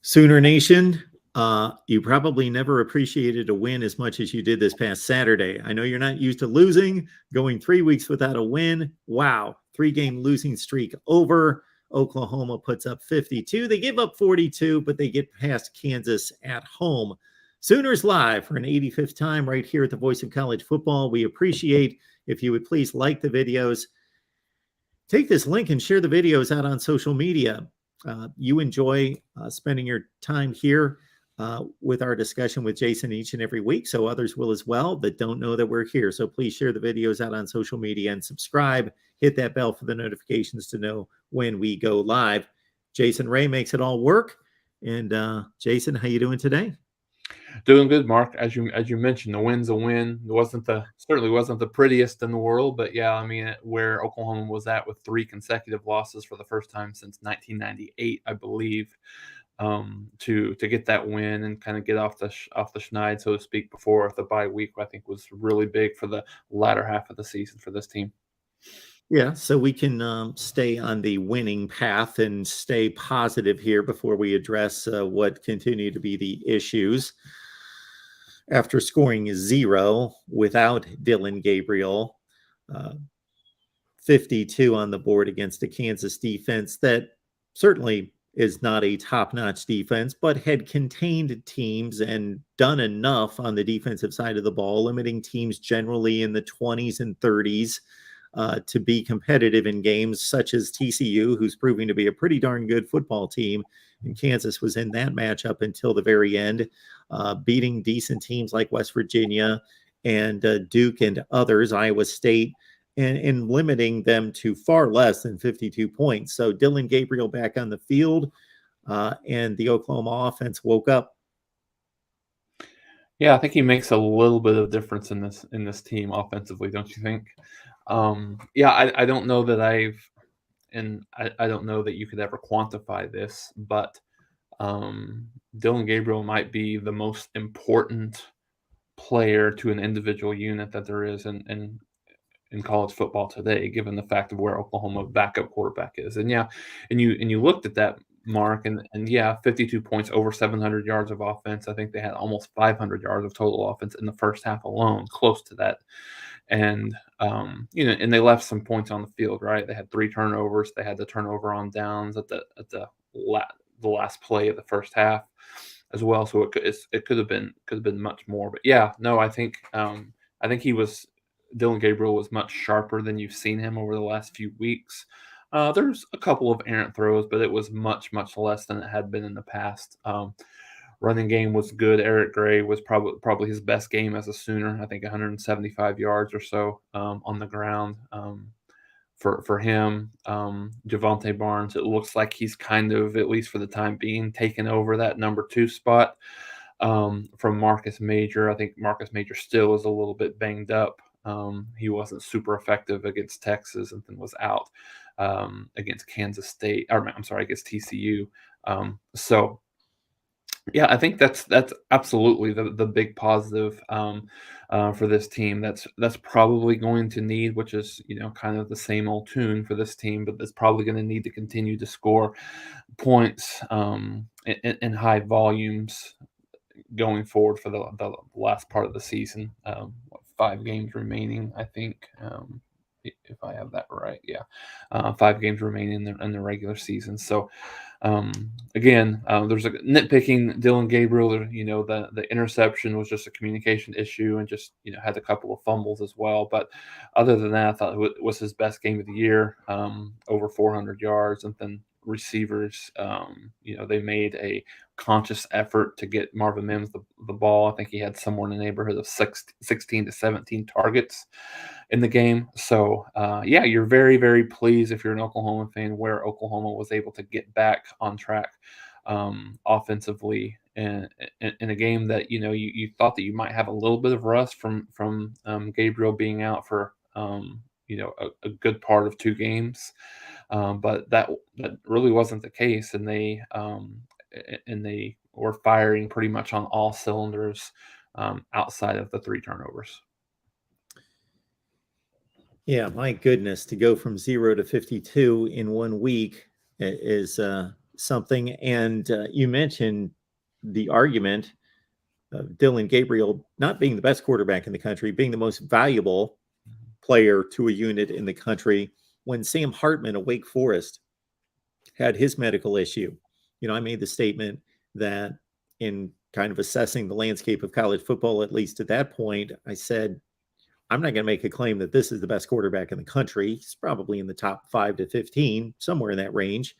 Sooner Nation, you probably never appreciated a win as much as you did this past Saturday. I know you're not used to losing, going 3 weeks without a win. Wow, 3-game losing streak over. Oklahoma puts up 52. They give up 42, but they get past Kansas at home. Sooners live for an 85th time right here at the Voice of College Football. We appreciate if you would please like the videos. Take this link and share the videos out on social media. You enjoy spending your time here with our discussion with Jason each and every week, so others will as well that don't know that we're here. So please share the videos out on social media and subscribe. Hit that bell for the notifications to know when we go live. Jason Ray makes it all work. And Jason, how you doing today? Doing good, Mark. As you mentioned, the win's a win. It certainly wasn't the prettiest in the world, but yeah, I mean, where Oklahoma was at with 3 consecutive losses for the first time since 1998, I believe, to get that win and kind of get off the schneid, so to speak, before the bye week, I think was really big for the latter half of the season for this team. Yeah, so we can stay on the winning path and stay positive here before we address what continue to be the issues. After scoring 0 without Dillon Gabriel, 52 on the board against a Kansas defense that certainly is not a top-notch defense, but had contained teams and done enough on the defensive side of the ball, limiting teams generally in the 20s and 30s to be competitive in games such as TCU, who's proving to be a pretty darn good football team. And Kansas was in that matchup until the very end, beating decent teams like West Virginia and Duke and others, Iowa State, and limiting them to far less than 52 points. So Dillon Gabriel back on the field, and the Oklahoma offense woke up. Yeah, I think he makes a little bit of difference in this team offensively, don't you think? Yeah, I don't know that I don't know that you could ever quantify this, but Dillon Gabriel might be the most important player to an individual unit that there is in college football today, given the fact of where Oklahoma backup quarterback is. And yeah, and you looked at that, Mark, and yeah, 52 points, over 700 yards of offense. I think they had almost 500 yards of total offense in the first half alone, close to that. And and they left some points on the field, right? They had 3 turnovers. They had the turnover on downs at the last play of the first half as well. So it could have been much more. But yeah, no, I think Dillon Gabriel was much sharper than you've seen him over the last few weeks. There's a couple of errant throws, but it was much less than it had been in the past. Running game was good. Eric Gray was probably his best game as a Sooner. I think 175 yards or so on the ground for him. Javonte Barnes, it looks like he's kind of, at least for the time being, taken over that number 2 spot from Marcus Major. I think Marcus Major still is a little bit banged up. He wasn't super effective against Texas and then was out against Kansas State. Or I'm sorry, against TCU. So yeah, I think that's absolutely the big positive for this team. That's probably going to need, which is kind of the same old tune for this team, but that's probably going to need to continue to score points in high volumes going forward for the last part of the season. 5 games remaining, I think, if I have that right. Yeah, 5 games remaining in the regular season. So again, there's a nitpicking Dillon Gabriel. The interception was just a communication issue, and just had a couple of fumbles as well. But other than that, I thought it was his best game of the year. Over 400 yards, and then receivers, they made a conscious effort to get Marvin Mims the ball. I think he had somewhere in the neighborhood of 16 to 17 targets in the game. So yeah, you're very, very pleased if you're an Oklahoma fan where Oklahoma was able to get back on track offensively in a game that you thought that you might have a little bit of rust from Gabriel being out for a good part of 2 games. But that really wasn't the case, and they were firing pretty much on all cylinders outside of the 3 turnovers. Yeah, my goodness, to go from 0 to 52 in 1 week is something. And you mentioned the argument of Dylan Gabriel not being the best quarterback in the country, being the most valuable player to a unit in the country. When Sam Hartman of Wake Forest had his medical issue, I made the statement that in kind of assessing the landscape of college football, at least at that point, I said, I'm not going to make a claim that this is the best quarterback in the country. He's probably in the top 5 to 15, somewhere in that range.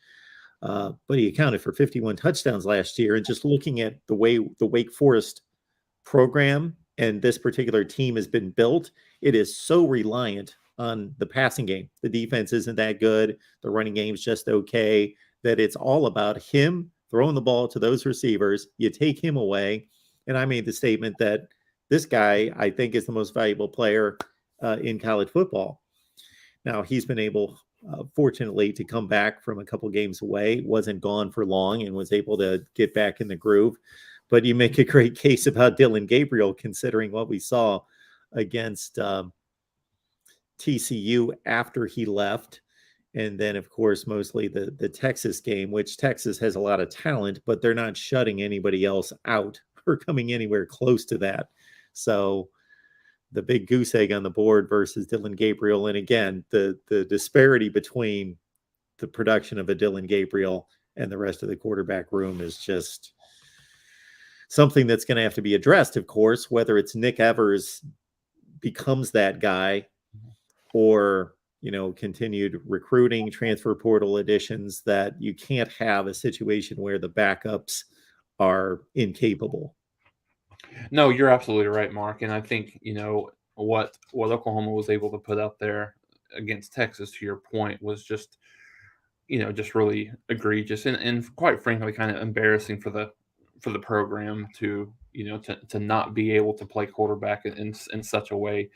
But he accounted for 51 touchdowns last year. And just looking at the way the Wake Forest program and this particular team has been built, it is so reliant on the passing game. The defense isn't that good. The running game's just okay, that it's all about him throwing the ball to those receivers. You take him away. And I made the statement that this guy, I think, is the most valuable player in college football. Now, he's been able, fortunately, to come back from a couple games away, wasn't gone for long, and was able to get back in the groove. But you make a great case about Dylan Gabriel, considering what we saw against TCU after he left. And then, of course, mostly the Texas game, which Texas has a lot of talent, but they're not shutting anybody else out or coming anywhere close to that. So the big goose egg on the board versus Dylan Gabriel. And again, the disparity between the production of a Dylan Gabriel and the rest of the quarterback room is just something that's going to have to be addressed, of course, whether it's Nick Evers becomes that guy or, continued recruiting, transfer portal additions, that you can't have a situation where the backups are incapable. No, you're absolutely right, Mark. And I think, what Oklahoma was able to put out there against Texas, to your point, was just, just really egregious and quite frankly kind of embarrassing for the program to, to not be able to play quarterback in such a way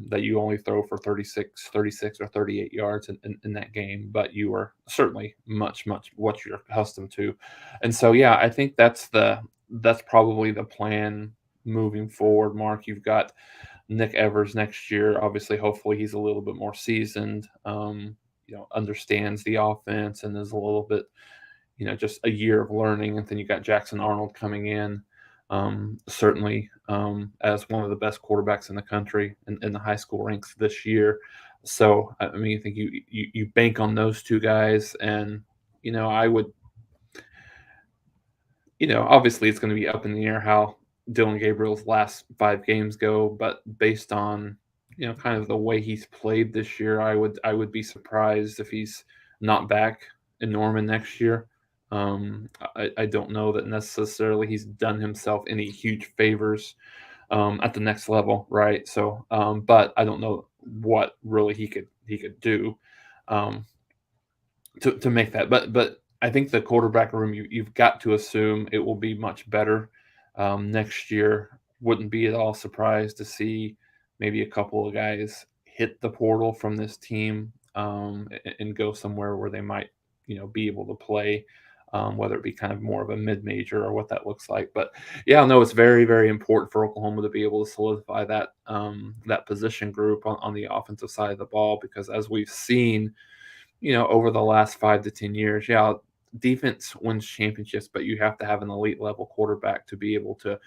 that you only throw for 36 or 38 yards in that game, but you are certainly much what you're accustomed to. And so, yeah, I think that's probably the plan moving forward, Mark. You've got Nick Evers next year. Obviously, hopefully he's a little bit more seasoned, understands the offense and is a little bit, just a year of learning. And then you got Jackson Arnold coming in, certainly as one of the best quarterbacks in the country in the high school ranks this year. So, I mean, I think you bank on those two guys, and, I would, obviously it's going to be up in the air how Dylan Gabriel's last 5 games go, but based on, kind of the way he's played this year, I would be surprised if he's not back in Norman next year. I don't know that necessarily he's done himself any huge favors at the next level, right? So, but I don't know what really he could do to make that. But I think the quarterback room, you've got to assume it will be much better next year. Wouldn't be at all surprised to see maybe a couple of guys hit the portal from this team and go somewhere where they might, be able to play, whether it be kind of more of a mid-major or what that looks like. But yeah, no, it's very, very important for Oklahoma to be able to solidify that that position group on the offensive side of the ball, because as we've seen, over the last 5 to 10 years, yeah, defense wins championships, but you have to have an elite level quarterback to be able to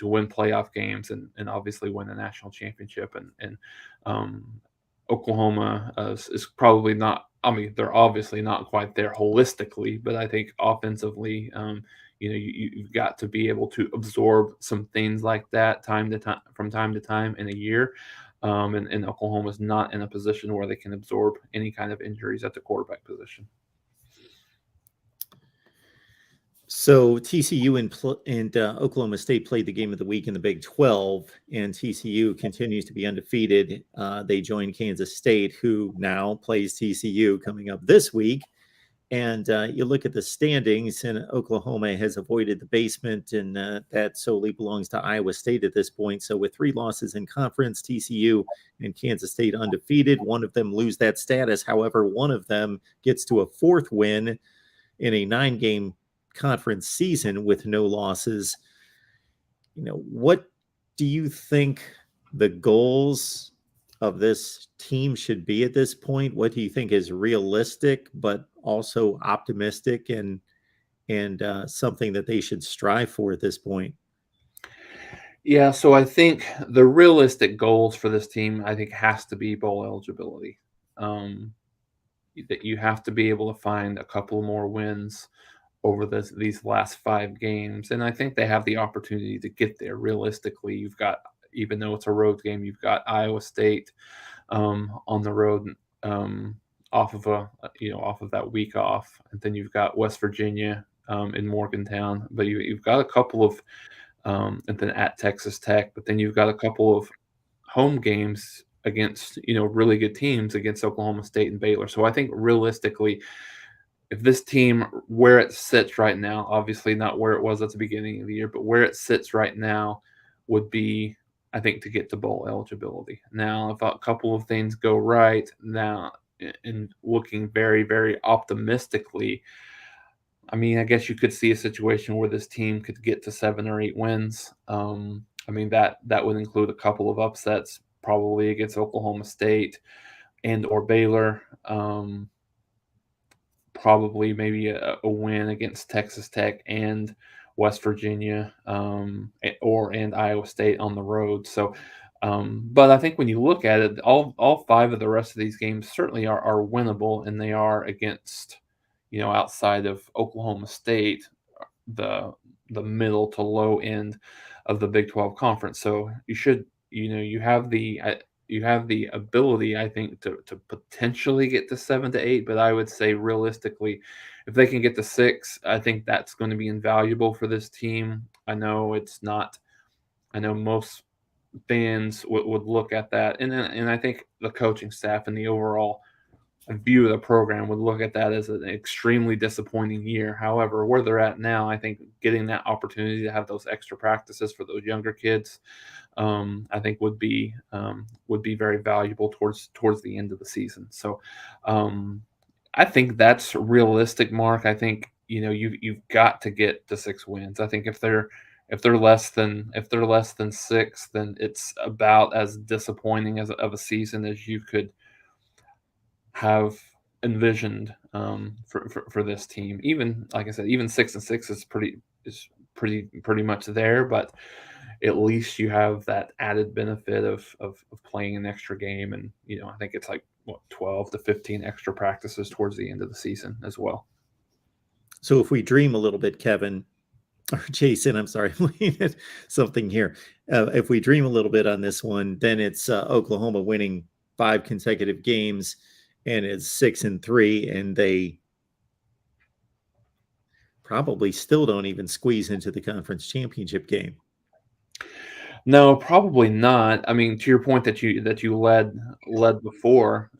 win playoff games and obviously win a national championship. And Oklahoma is probably not. I mean, they're obviously not quite there holistically, but I think offensively, you've got to be able to absorb some things like that from time to time in a year. And Oklahoma's not in a position where they can absorb any kind of injuries at the quarterback position. So TCU and Oklahoma State played the game of the week in the Big 12, and TCU continues to be undefeated. They joined Kansas State, who now plays TCU coming up this week. And you look at the standings, and Oklahoma has avoided the basement, and that solely belongs to Iowa State at this point. So with 3 losses in conference, TCU and Kansas State undefeated. One of them lose that status. However, one of them gets to a 4th win in a 9-game conference season with no losses. What do you think the goals of this team should be at this point? What do you think is realistic, but also optimistic and something that they should strive for at this point? Yeah, so I think the realistic goals for this team, I think, has to be bowl eligibility. Um, that you have to be able to find a couple more wins over these last 5 games, and I think they have the opportunity to get there. Realistically, you've got, even though it's a road game, you've got Iowa State on the road, um, off of off of that week off, and then you've got West Virginia in Morgantown, but you've got a couple of and then at Texas Tech, but then you've got a couple of home games against really good teams, against Oklahoma State and Baylor. So I think realistically, if this team, where it sits right now, obviously not where it was at the beginning of the year, but where it sits right now would be, I think, to get to bowl eligibility. Now, if a couple of things go right now, and looking very, very optimistically, I mean, I guess you could see a situation where this team could get to 7 or 8 wins. I mean, that would include a couple of upsets, probably against Oklahoma State and or Baylor. Probably maybe a win against Texas Tech and West Virginia, and Iowa State on the road. So, but I think when you look at it, all 5 of the rest of these games certainly are winnable, and they are against, outside of Oklahoma State, the middle to low end of the Big 12 conference. So you should, you have the ability, I think, to potentially get to 7 to 8. But I would say realistically, if they can get to 6, I think that's going to be invaluable for this team. I know it's not. I know most fans would look at that, and I think the coaching staff and the overall view of the program would look at that as an extremely disappointing year. However, where they're at now, I think getting that opportunity to have those extra practices for those younger kids, I think would be very valuable towards the end of the season. So, I think that's realistic, Mark. I think you've got to get to 6 wins. I think if they're less than 6, then it's about as disappointing of a season as you could have envisioned for this team. Even, like I said, even 6-6 is pretty much there, but at least you have that added benefit of playing an extra game, and I think it's like, what, 12 to 15 extra practices towards the end of the season as well. So if we dream a little bit, Kevin, or Jason, I'm sorry, I'm looking at something here. If we dream a little bit on this one, then it's Oklahoma winning 5 consecutive games, and it's 6-3, and they probably still don't even squeeze into the conference championship game. No, probably not. I mean, to your point that you led before,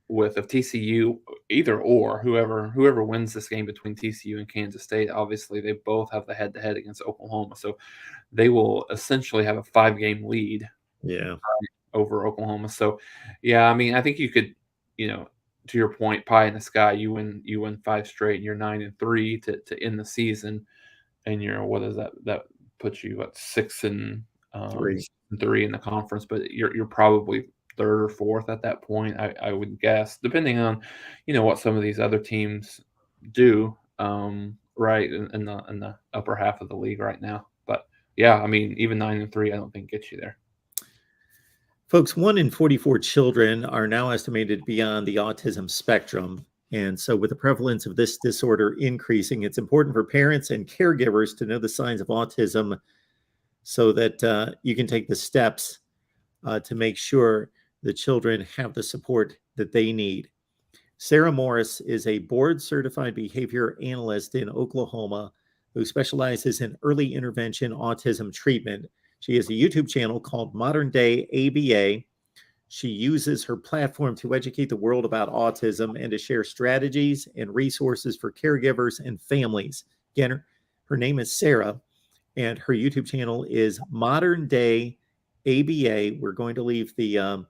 with, if TCU, either or, whoever wins this game between TCU and Kansas State, obviously they both have the head-to-head against Oklahoma, so they will essentially have a 5-game lead Yeah. over Oklahoma. So, yeah, I mean, I think you could, to your point, pie in the sky, you win 5 straight, and you're 9-3 to end the season, and what is that? That puts you at 3. 6-3 in the conference, but you're probably third or fourth at that point, I would guess, depending on what some of these other teams do, right in the upper half of the league right now. But yeah, I mean, even 9-3, I don't think gets you there. Folks, 1 in 44 children are now estimated to be on the autism spectrum. And so, with the prevalence of this disorder increasing, it's important for parents and caregivers to know the signs of autism so that you can take the steps to make sure the children have the support that they need. Sarah Morris is a board certified behavior analyst in Oklahoma who specializes in early intervention autism treatment. She has a YouTube channel called Modern Day ABA. She uses her platform to educate the world about autism and to share strategies and resources for caregivers and families. Again, her name is Sarah, and her YouTube channel is Modern Day ABA. We're going to leave the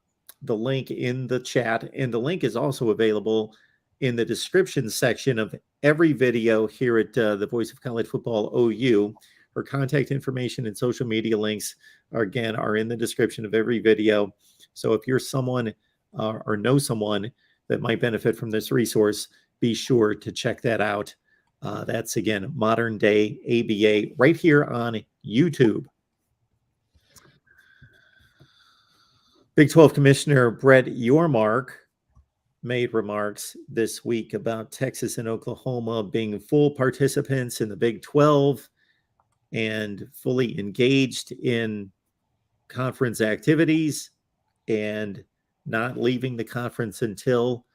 link in the chat, and the link is also available in the description section of every video here at the Voice of College Football OU. Her contact information and social media links are in the description of every video. So if you're someone or know someone that might benefit from this resource, be sure to check that out. That's, again, Modern Day ABA right here on YouTube. Big 12 Commissioner Brett Yormark made remarks this week about Texas and Oklahoma being full participants in the Big 12 and fully engaged in conference activities and not leaving the conference until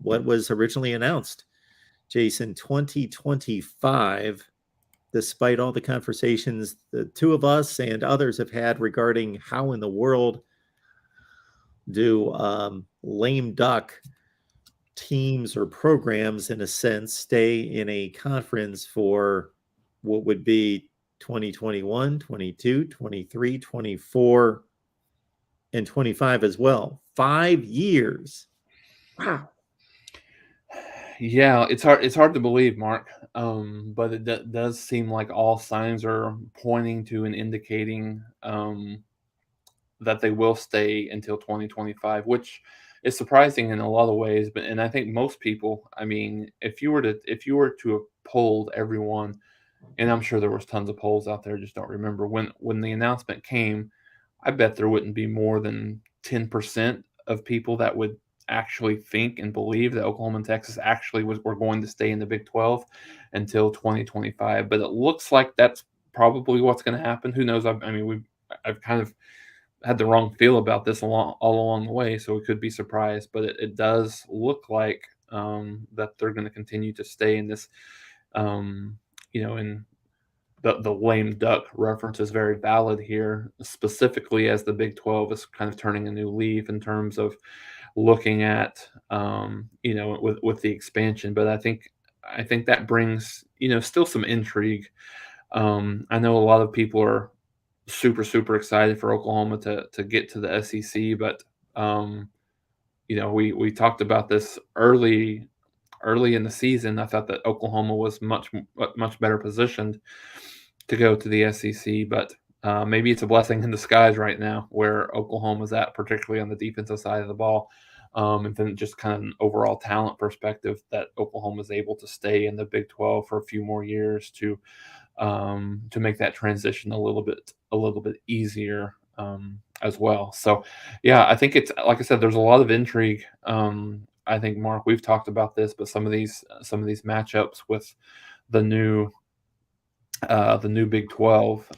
what was originally announced. Jason, 2025, despite all the conversations the two of us and others have had regarding how in the world do lame duck teams or programs, in a sense, stay in a conference for what would be 2021, 22, 23, 24, and 25 as well. 5 years. Wow. Yeah, it's hard to believe, Mark. But it does seem like all signs are pointing to and indicating that they will stay until 2025, which is surprising in a lot of ways. And I think most people, I mean, if you were to have polled everyone, and I'm sure there was tons of polls out there, just don't remember when the announcement came. I bet there wouldn't be more than 10% of people that would actually think and believe that Oklahoma and Texas actually were going to stay in the Big 12 until 2025. But it looks like that's probably what's going to happen. Who knows? I've kind of had the wrong feel about this all along the way, so we could be surprised. But it does look like that they're going to continue to stay in this, in the lame duck reference is very valid here, specifically as the Big 12 is kind of turning a new leaf in terms of looking at, with the expansion. But I think that brings, still some intrigue. I know a lot of people are super, super excited for Oklahoma to get to the SEC, but we talked about this early in the season. I thought that Oklahoma was much better positioned to go to the SEC, but maybe it's a blessing in disguise right now where Oklahoma's at, particularly on the defensive side of the ball. And then just kind of an overall talent perspective that Oklahoma's able to stay in the Big 12 for a few more years to make that transition a little bit easier as well. So, yeah, I think it's, like I said, there's a lot of intrigue. I think, Mark, we've talked about this, but some of these matchups with the new Big 12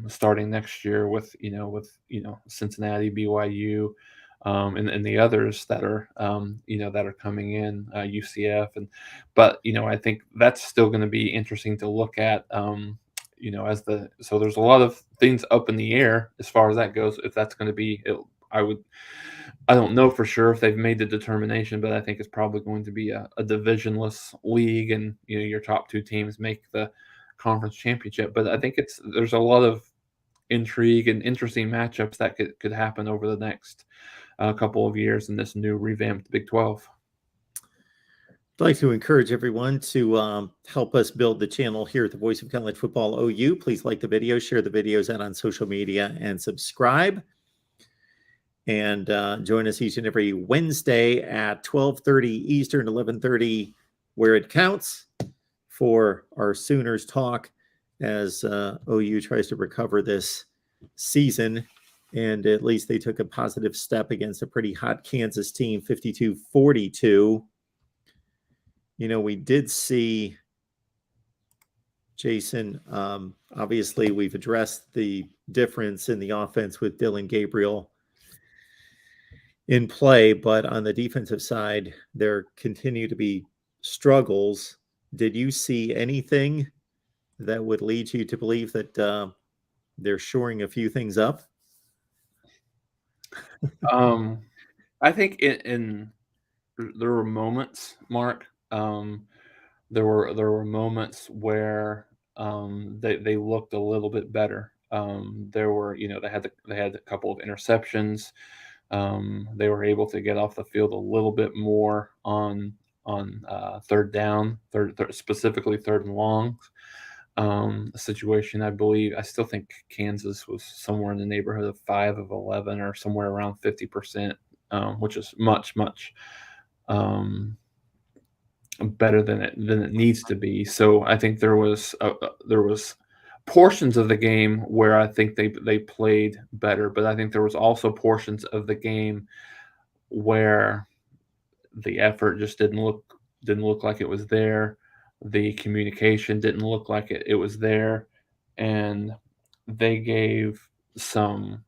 starting next year with Cincinnati, BYU, and the others that are coming in, UCF, but I think that's still going to be interesting to look at. So there's a lot of things up in the air as far as that goes. If that's going to be, I don't know for sure if they've made the determination, but I think it's probably going to be a divisionless league, and your top two teams make the conference championship. But I think there's a lot of intrigue and interesting matchups that could happen over the next couple of years in this new revamped Big 12. I'd like to encourage everyone to help us build the channel here at the Voice of College Football OU. Please like the video, share the videos out on social media, and subscribe. And join us each and every Wednesday at 12:30 Eastern, 11:30 where it counts, for our Sooners talk as OU tries to recover this season. And at least they took a positive step against a pretty hot Kansas team, 52-42. We did see, Jason, obviously we've addressed the difference in the offense with Dylan Gabriel in play, but on the defensive side, there continue to be struggles. Did you see anything that would lead you to believe that they're shoring a few things up? I think there were moments, Mark. There were moments where they looked a little bit better. There were, they had a couple of interceptions. They were able to get off the field a little bit more on third down, specifically third and long. A situation, I still think Kansas was somewhere in the neighborhood of 5 of 11 or somewhere around 50%, which is much better than it needs to be. So I think there was portions of the game where I think they played better, but I think there was also portions of the game where the effort just didn't look like it was there. The communication didn't look like it was there, and they gave some.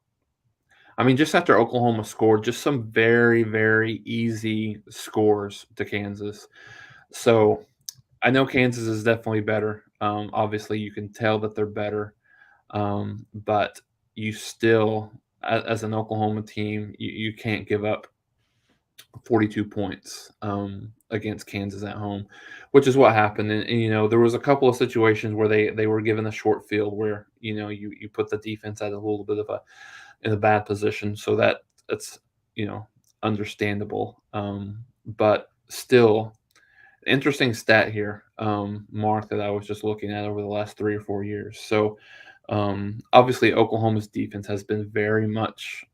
I mean, just after Oklahoma scored, just some very, very easy scores to Kansas. So I know Kansas is definitely better. Obviously, you can tell that they're better, but you still, as an Oklahoma team, you can't give up 42 points against Kansas at home, which is what happened. And, there was a couple of situations where they were given a short field where you put the defense at a little bit of in a bad position, so that's understandable. But still, interesting stat here, Mark, that I was just looking at over the last 3 or 4 years. So obviously, Oklahoma's defense has been very much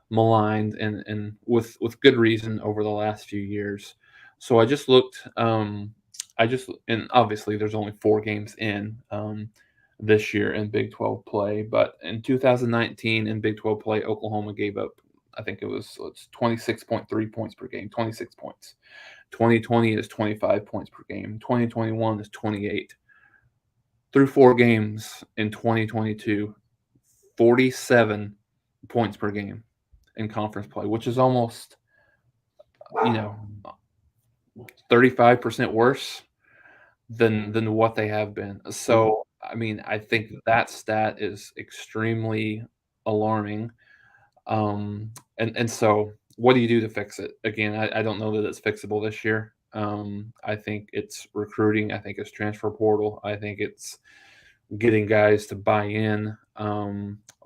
maligned and with good reason over the last few years. So I just looked. And obviously there's only 4 games in this year in Big 12 play, but in 2019 in Big 12 play, Oklahoma gave up. I think it's 26.3 points per game, 26 points. 2020 is 25 points per game. 2021 is 28. Through 4 games in 2022, 47 points per game in conference play, which is almost, you know, 35% worse than what they have been. So, I mean, I think that stat is extremely alarming. And so what do you do to fix it? Again, I don't know that it's fixable this year. I think it's recruiting. I think it's transfer portal. I think it's getting guys to buy in.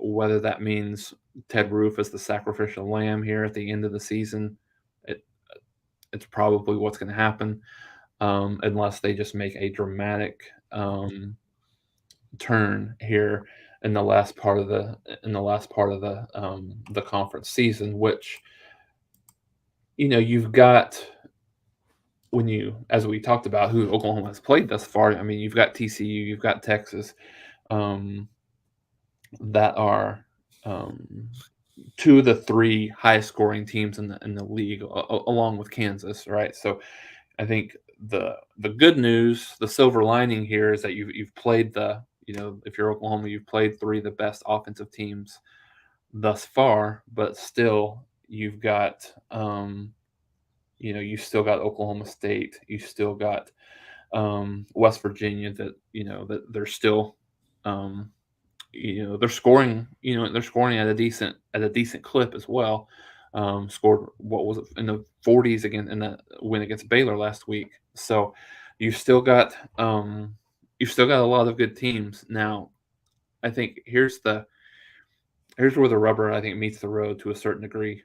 Whether that means Ted Roof as the sacrificial lamb here at the end of the season, it, it's probably what's going to happen, unless they just make a dramatic turn here in the last part of the conference season, which you've got when you, as we talked about, who Oklahoma has played thus far. I mean, you've got TCU, you've got Texas, um, that are two of the 3 highest scoring teams in the league, along with Kansas, right? So I think the good news, the silver lining here, is that you've played if you're Oklahoma, you've played 3 of the best offensive teams thus far, but still you've got you still got Oklahoma State, you still got West Virginia, that they're still they're scoring at a decent clip as well. Scored, what was it, in the 40s again in the win against Baylor last week. So you've still got a lot of good teams. Now, I think here's where the rubber, I think, meets the road to a certain degree.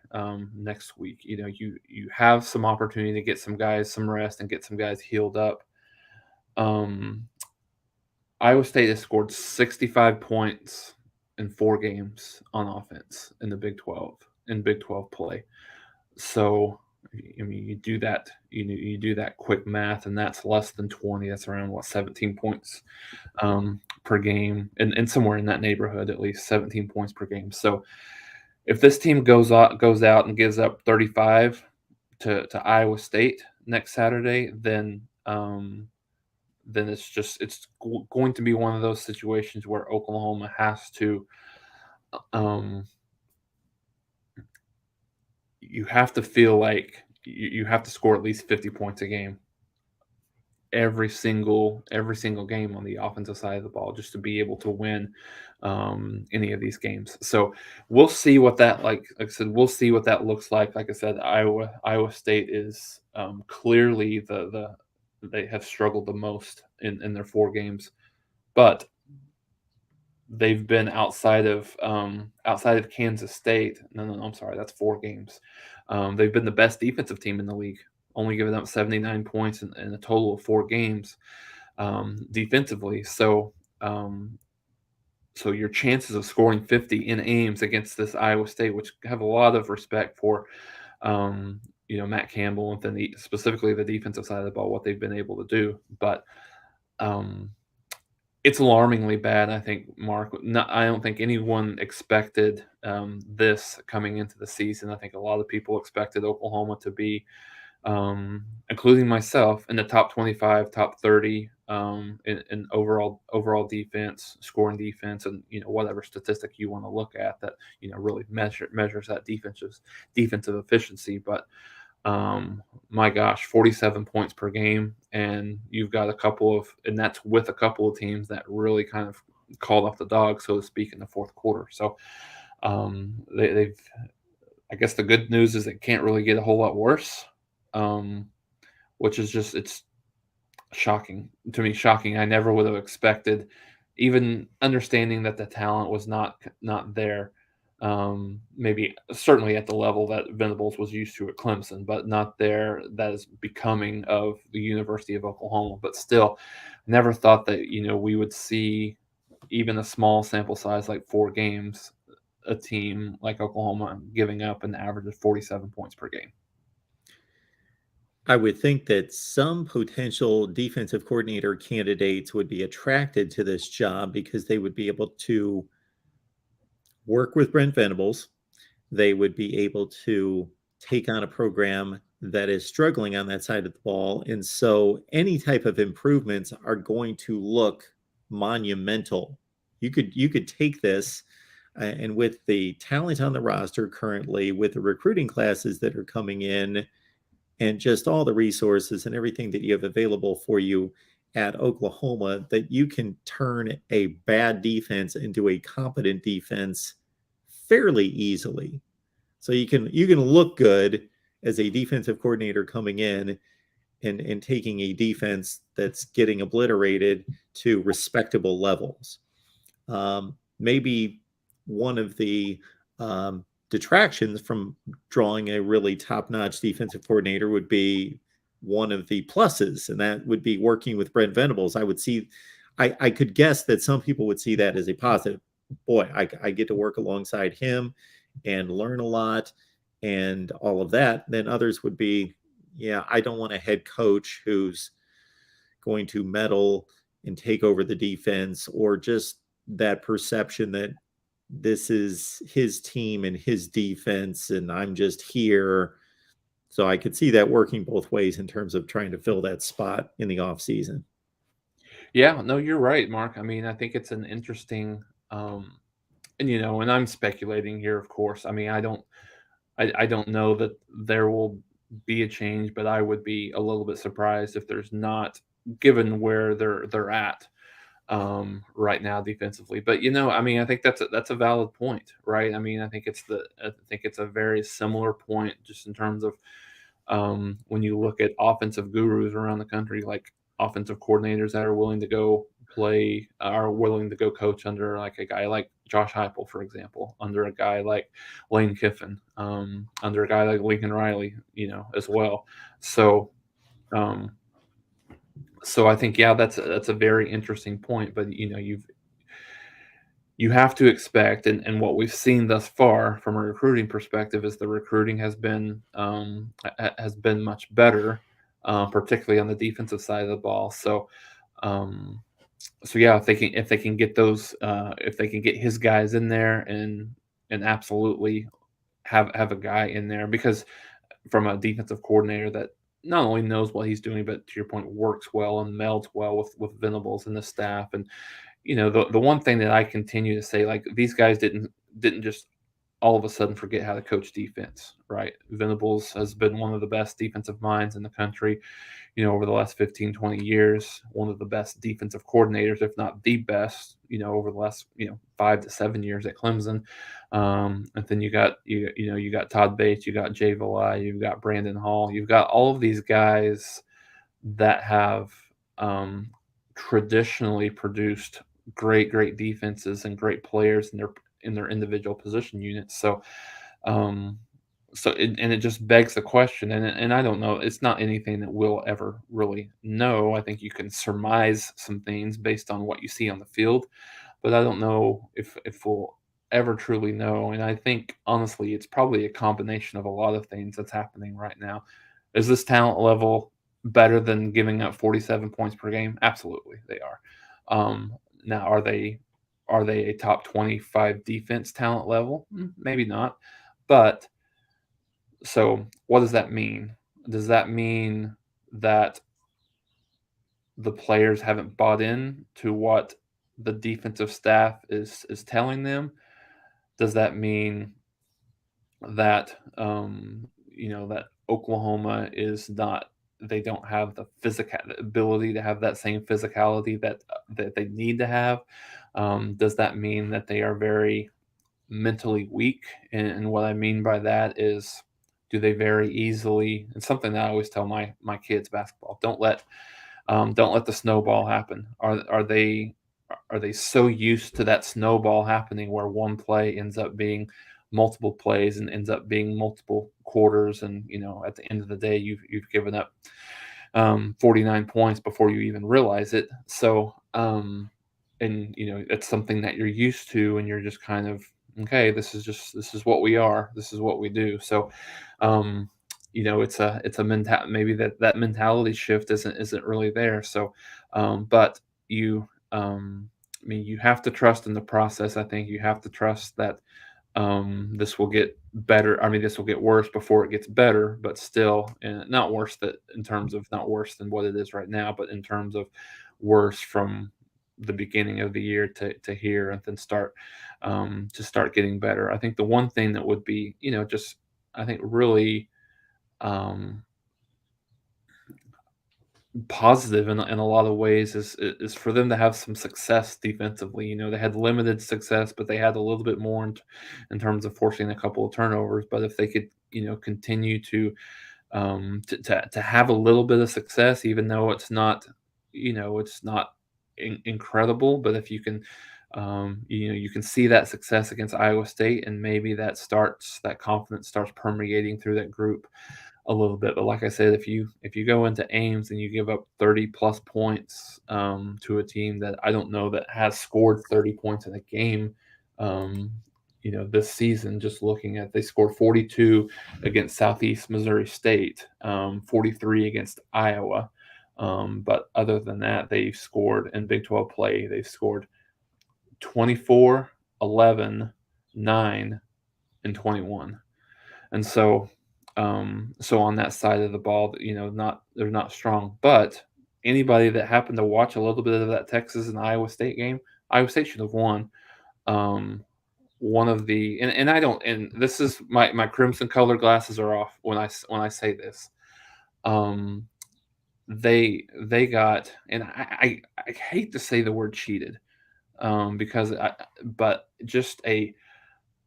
Next week, you have some opportunity to get some guys some rest and get some guys healed up. Iowa State has scored 65 points in 4 games on offense in the Big 12 in Big 12 play. So, I mean, you do that quick math, and that's less than 20. That's around 17 points per game, and somewhere in that neighborhood, at least 17 points per game. So, if this team goes out and gives up 35 to Iowa State next Saturday, then it's going to be one of those situations where Oklahoma has to you have to feel like you have to score at least 50 points a game every single game on the offensive side of the ball, just to be able to win any of these games. So we'll see what that, like I said, we'll see what that looks like. Like I said, Iowa State is clearly they have struggled the most in their 4 games, but they've been outside of Kansas State. No, I'm sorry, that's 4 games. They've been the best defensive team in the league, only giving up 79 points in a total of 4 games defensively. So your chances of scoring 50 in Ames against this Iowa State, which have a lot of respect for, Matt Campbell and then specifically the defensive side of the ball, what they've been able to do. But um, it's alarmingly bad, I think, Mark. I don't think anyone expected this coming into the season. I think a lot of people expected Oklahoma to be, including myself, in the top 25, top 30 in overall defense, scoring defense, and whatever statistic you want to look at that really measures that defensive efficiency. But my gosh, 47 points per game, and you've got and that's with a couple of teams that really kind of called off the dog, so to speak, in the fourth quarter. So they've, I guess the good news is it can't really get a whole lot worse, which is it's shocking to me. Shocking. I never would have expected, even understanding that the talent was not there. Maybe certainly at the level that Venables was used to at Clemson, but not there that is becoming of the University of Oklahoma. But still, never thought that we would see even a small sample size like 4 games, a team like Oklahoma giving up an average of 47 points per game. I would think that some potential defensive coordinator candidates would be attracted to this job because they would be able to work with Brent Venables. They would be able to take on a program that is struggling on that side of the ball. And so any type of improvements are going to look monumental. You could take this and with the talent on the roster currently, with the recruiting classes that are coming in, and just all the resources and everything that you have available for you at Oklahoma, that you can turn a bad defense into a competent defense fairly easily. So you can look good as a defensive coordinator coming in and taking a defense that's getting obliterated to respectable levels. Maybe one of the detractions from drawing a really top-notch defensive coordinator would be one of the pluses, and that would be working with Brent Venables. I could guess that some people would see that as a positive. Boy, I get to work alongside him and learn a lot and all of that. Then others would be, yeah, I don't want a head coach who's going to meddle and take over the defense, or just that perception that this is his team and his defense and I'm just here. So I could see that working both ways in terms of trying to fill that spot in the offseason. Yeah, no, you're right, Mark. I mean, I think it's an interesting, and I'm speculating here, of course. I mean, I don't know that there will be a change, but I would be a little bit surprised if there's not, given where they're at right now defensively. But I mean, I think that's a valid point, right? I mean, I think it's a very similar point just in terms of when you look at offensive gurus around the country, like offensive coordinators that are willing to go coach under like a guy like Josh Heupel, for example, under a guy like Lane Kiffin, under a guy like Lincoln Riley, as well. So, so I think, yeah, that's a very interesting point. But you have to expect, and what we've seen thus far from a recruiting perspective is the recruiting has been much better, particularly on the defensive side of the ball. So, yeah, if they can get those, if they can get his guys in there and absolutely have a guy in there, because from a defensive coordinator that not only knows what he's doing, but to your point, works well and melds well with Venables and the staff. And the one thing that I continue to say, like, these guys didn't just all of a sudden forget how to coach defense, right? Venables has been one of the best defensive minds in the country, over the last 15, 20 years, one of the best defensive coordinators, if not the best, over the last, 5 to 7 years at Clemson. And then you got Todd Bates, you got Jay Valai, you've got Brandon Hall, you've got all of these guys that have traditionally produced great defenses and great players in their individual position units. So, and it just begs the question, and I don't know. It's not anything that we'll ever really know. I think you can surmise some things based on what you see on the field, but I don't know if we'll ever truly know. And I think honestly, it's probably a combination of a lot of things that's happening right now. Is this talent level better than giving up 47 points per game? Absolutely, they are. Um, Now, are they a top 25 defense talent level? Maybe not. But so what does that mean? Does that mean that the players haven't bought in to what the defensive staff is telling them? Does that mean that that Oklahoma is not, they don't have the physical ability to have that same physicality that they need to have? Does that mean that they are very mentally weak? And what I mean by that is, do they very easily? And something that I always tell my kids basketball: don't let the snowball happen. Are they so used to that snowball happening where one play ends up being multiple plays and ends up being multiple quarters, and at the end of the day you've given up 49 points before you even realize it. So and it's something that you're used to, and you're just kind of, okay, this is what we are, this is what we do. So um it's a mental, maybe that mentality shift isn't really there. So but you I mean, you have to trust in the process. I think you have to trust that this will get better. I mean, this will get worse before it gets better, but still, and not worse, that in terms of not worse than what it is right now, but in terms of worse from the beginning of the year to here, and then start getting better. I think the one thing that would be, just, I think, really um, positive in a lot of ways is for them to have some success defensively. They had limited success, but they had a little bit more in terms of forcing a couple of turnovers. But if they could, continue to have a little bit of success, even though it's not incredible, but if you can, you can see that success against Iowa State, and maybe that confidence starts permeating through that group a little bit. But like I said, if you go into Ames and you give up 30 plus points to a team that I don't know that has scored 30 points in a game, um, this season, just looking at, they scored 42 against Southeast Missouri State, 43 against Iowa. But other than that, they've scored in Big 12 play, they've scored 24, 11, 9, and 21. And so on that side of the ball, not, they're not strong. But anybody that happened to watch a little bit of that Texas and Iowa State game, Iowa State should have won. One of the, and I don't, and this is my crimson colored glasses are off when I say this. Um, they got, and I hate to say the word cheated, because but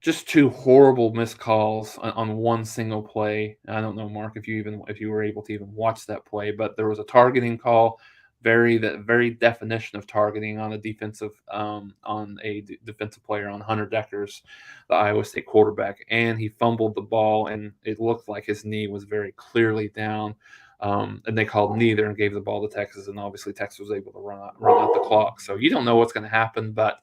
just two horrible missed calls on one single play. I don't know, Mark, if you were able to even watch that play, but there was a targeting call, that very definition of targeting on a defensive player, on Hunter Deckers, the Iowa State quarterback, and he fumbled the ball, and it looked like his knee was very clearly down. And they called neither and gave the ball to Texas, and obviously Texas was able to run out the clock. So you don't know what's going to happen, but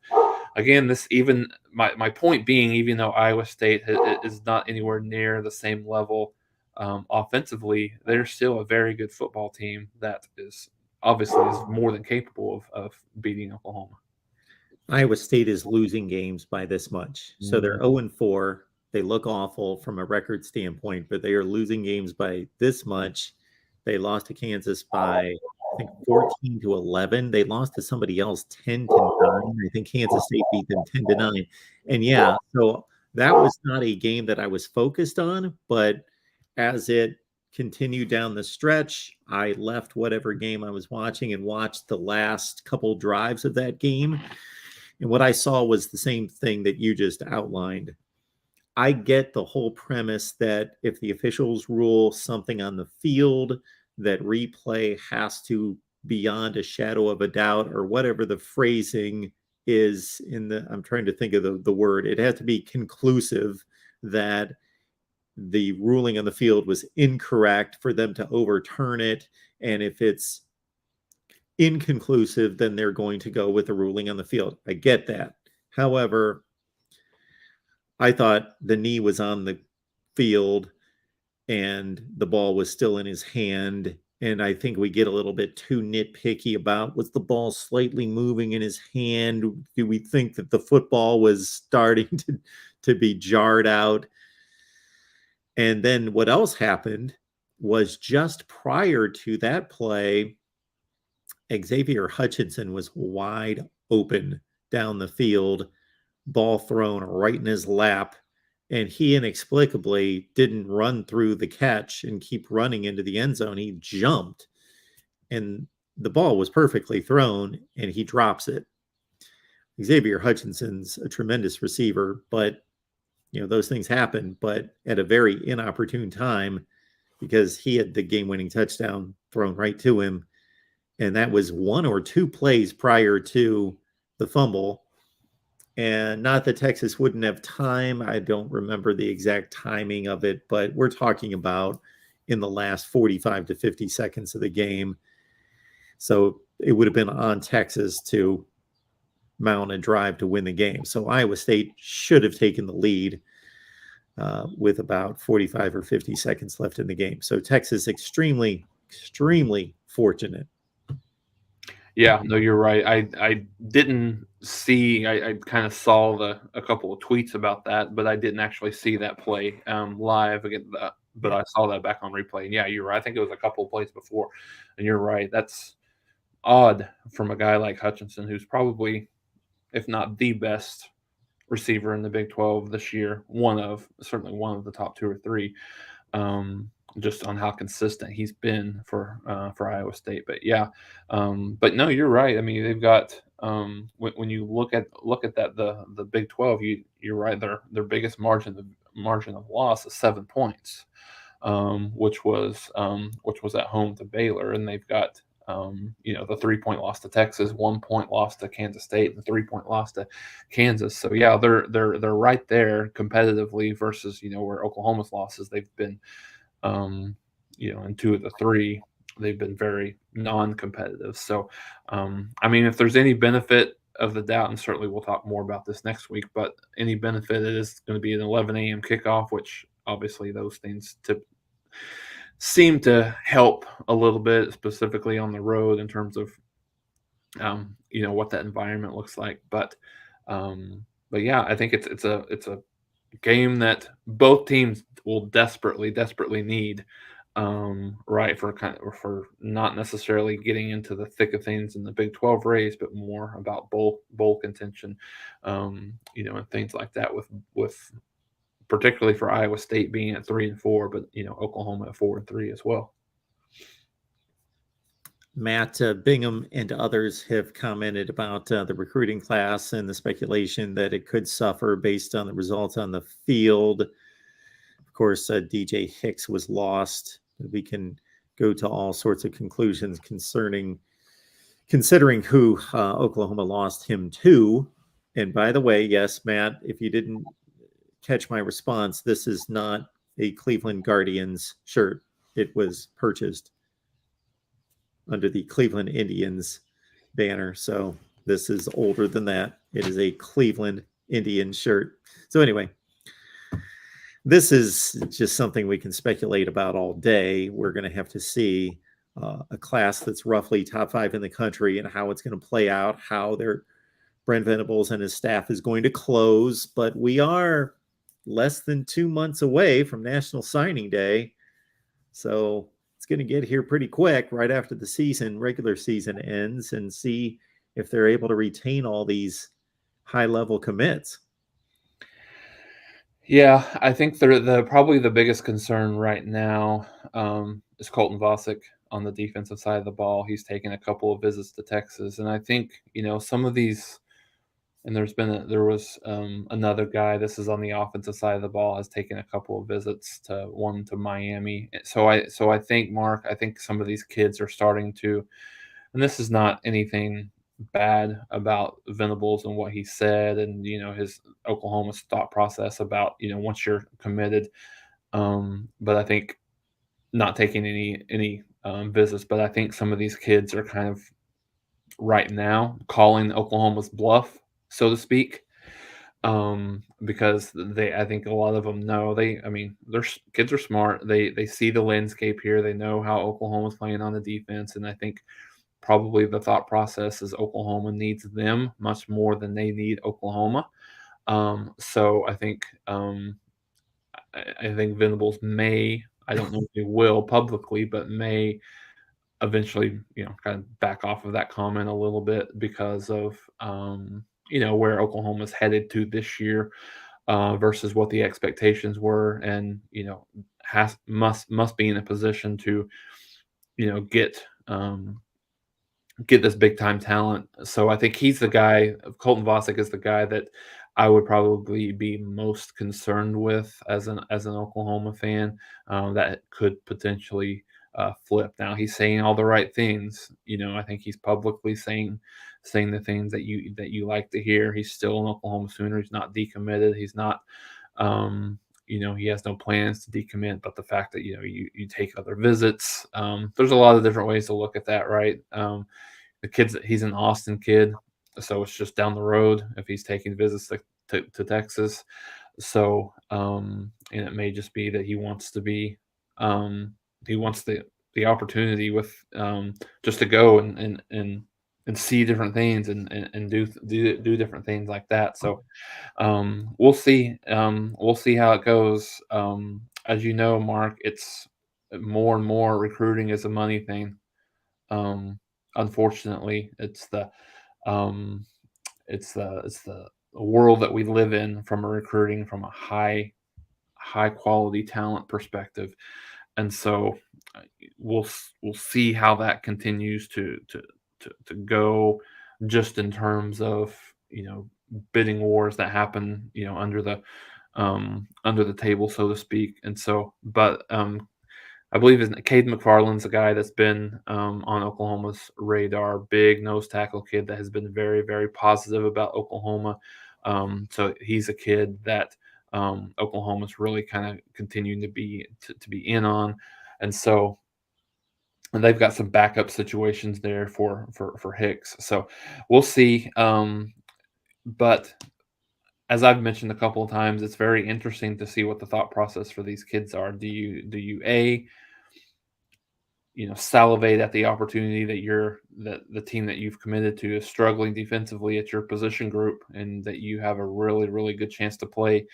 again, this, even my point being, even though Iowa State is not anywhere near the same level offensively, they're still a very good football team that is obviously is more than capable of beating Oklahoma. Iowa State is losing games by this much. So they're 0-4. They look awful from a record standpoint, but they are losing games by this much. They lost to Kansas by, I think, 14-11. They lost to somebody else 10-9. I think Kansas State beat them 10-9. And yeah, so that was not a game that I was focused on, but as it continued down the stretch, I left whatever game I was watching and watched the last couple drives of that game. And what I saw was the same thing that you just outlined. I get the whole premise that if the officials rule something on the field, that replay has to, beyond a shadow of a doubt, or whatever the phrasing is I'm trying to think of the word. It has to be conclusive that the ruling on the field was incorrect for them to overturn it. And if it's inconclusive, then they're going to go with the ruling on the field. I get that. However, I thought the knee was on the field and the ball was still in his hand. And I think we get a little bit too nitpicky about, was the ball slightly moving in his hand? Do we think that the football was starting to be jarred out? And then what else happened was, just prior to that play, Xavier Hutchinson was wide open down the field, ball thrown right in his lap, and he inexplicably didn't run through the catch and keep running into the end zone. He jumped, and the ball was perfectly thrown, and he drops it. Xavier Hutchinson's a tremendous receiver, but those things happen, but at a very inopportune time, because he had the game-winning touchdown thrown right to him, and that was one or two plays prior to the fumble. And not that Texas wouldn't have time. I don't remember the exact timing of it, but we're talking about in the last 45 to 50 seconds of the game. So it would have been on Texas to mount a drive to win the game. So Iowa State should have taken the lead with about 45 or 50 seconds left in the game. So Texas extremely, extremely fortunate. Yeah, no, you're right. I didn't see. I kind of saw a couple of tweets about that, but I didn't actually see that play live again. But I saw that back on replay. And yeah, you're right. I think it was a couple of plays before, and you're right. That's odd from a guy like Hutchinson, who's probably, if not the best receiver in the Big 12 this year, certainly one of the top two or three. Just on how consistent he's been for Iowa State. But yeah, but no, you're right. I mean, they've got when you look at that the Big 12, you're right. Their biggest margin of loss is 7 points, which was at home to Baylor, and they've got the 3-point loss to Texas, 1 point loss to Kansas State, and 3-point loss to Kansas. So yeah, they're right there competitively versus where Oklahoma's losses, they've been in 2 of the 3, they've been very non-competitive. So, I mean, if there's any benefit of the doubt, and certainly we'll talk more about this next week, but any benefit, it is going to be an 11 a.m. kickoff, which obviously those things seem to help a little bit, specifically on the road in terms of, what that environment looks like. But yeah, I think it's a game that both teams will desperately need, right, for not necessarily getting into the thick of things in the Big 12 race, but more about bowl contention, and things like that. With particularly for Iowa State being at 3-4, but Oklahoma at 4-3 as well. Matt Bingham and others have commented about the recruiting class and the speculation that it could suffer based on the results on the field. Of course, DJ Hicks was lost. We can go to all sorts of conclusions considering who Oklahoma lost him to. And by the way, yes, Matt, if you didn't catch my response, this is not a Cleveland Guardians shirt. It was purchased under the Cleveland Indians banner. So this is older than that. It is a Cleveland Indians shirt. So anyway, this is just something we can speculate about all day. We're going to have to see a class that's roughly top 5 in the country and how it's going to play out, how Brent Venables and his staff is going to close. But we are less than 2 months away from National Signing Day. So it's going to get here pretty quick right after the regular season ends, and see if they're able to retain all these high-level commits. Yeah, I think probably the biggest concern right now is Colton Vasek on the defensive side of the ball. He's taken a couple of visits to Texas, and I think some of these. And there was another guy. This is on the offensive side of the ball, has taken a couple of visits to Miami. So I think, Mark, some of these kids are starting to, and this is not anything bad about Venables and what he said, and his Oklahoma's thought process about once you're committed. But I think not taking any visits. But I think some of these kids are kind of right now calling Oklahoma's bluff, so to speak. because I think a lot of them know their kids are smart. They see the landscape here. They know how Oklahoma's playing on the defense, and I think probably the thought process is Oklahoma needs them much more than they need Oklahoma. So I think Venables may, I don't know if they will publicly, but may eventually, kind of back off of that comment a little bit because of where Oklahoma's headed to this year versus what the expectations were, and has must be in a position to get get this big time talent. So I think he's the guy. Colton Vasek is the guy that I would probably be most concerned with as an Oklahoma fan. That could potentially flip. Now he's saying all the right things. I think he's publicly saying the things that you like to hear. He's still an Oklahoma Sooner. He's not decommitted. He's not. He has no plans to decommit, but the fact that you take other visits, there's a lot of different ways to look at that, right? He's an Austin kid, so it's just down the road if he's taking visits to Texas. So, and it may just be that he wants the opportunity with just to go and see different things and do different things like that. So, we'll see. We'll see how it goes. As you know, Mark, it's more and more recruiting is a money thing. Um, Unfortunately, um, it's the world that we live in from a recruiting from a high quality talent perspective, and so we'll see how that continues to go, just in terms of bidding wars that happen under the table, so to speak. And so, but I believe is Cade McFarland's a guy that's been on Oklahoma's radar, big nose tackle kid that has been very, very positive about Oklahoma. So he's a kid that Oklahoma's really kind of continuing to be in on, and so and they've got some backup situations there for Hicks. So we'll see. But as I've mentioned a couple of times, it's very interesting to see what the thought process for these kids are. Do you salivate at the opportunity that the team that you've committed to is struggling defensively at your position group, and that you have a really, really good chance to play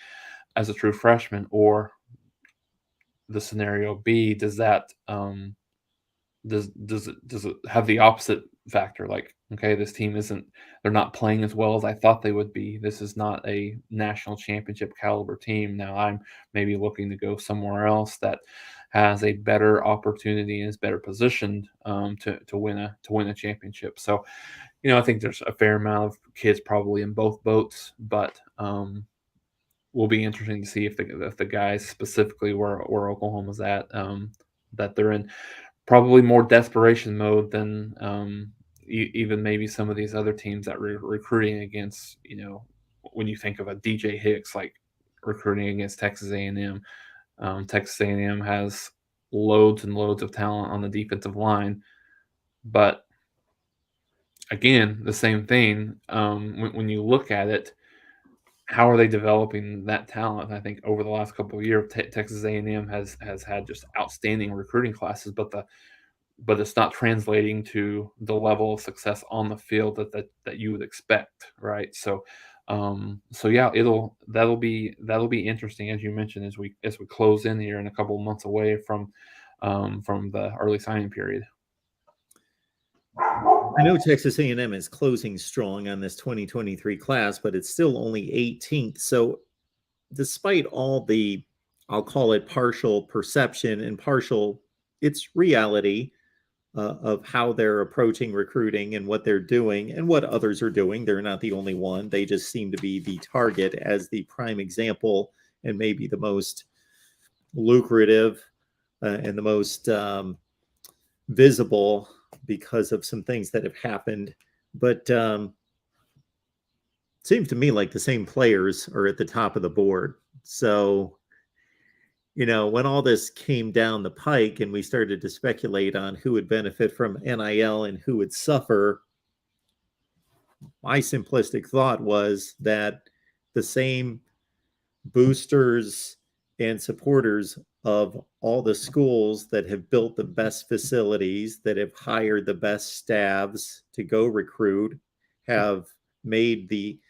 as a true freshman? Or the scenario B, does it have the opposite factor? Like, okay, this team they're not playing as well as I thought they would be. This is not a national championship caliber team. Now I'm maybe looking to go somewhere else that has a better opportunity and is better positioned to win a championship. So, I think there's a fair amount of kids probably in both boats, but will be interesting to see if the guys specifically where Oklahoma's at, that they're in probably more desperation mode than even maybe some of these other teams that we're recruiting against. When you think of a DJ Hicks, like recruiting against Texas A&M, Texas A&M has loads and loads of talent on the defensive line, but again, the same thing. When you look at it, how are they developing that talent? I think over the last couple of years, Texas A&M has had just outstanding recruiting classes, but it's not translating to the level of success on the field that you would expect, right? So, so yeah, that'll be interesting, as you mentioned, as we close in here and a couple of months away from the early signing period. I know Texas A&M is closing strong on this 2023 class, but it's still only 18th. So despite all the, I'll call it partial perception and partial, it's reality of how they're approaching recruiting and what they're doing and what others are doing. They're not the only one. They just seem to be the target as the prime example, and maybe the most lucrative and the most visible because of some things that have happened. But it seems to me like the same players are at the top of the board. So, when all this came down the pike and we started to speculate on who would benefit from NIL and who would suffer, my simplistic thought was that the same boosters and supporters of all the schools that have built the best facilities, that have hired the best staffs to go recruit, have made the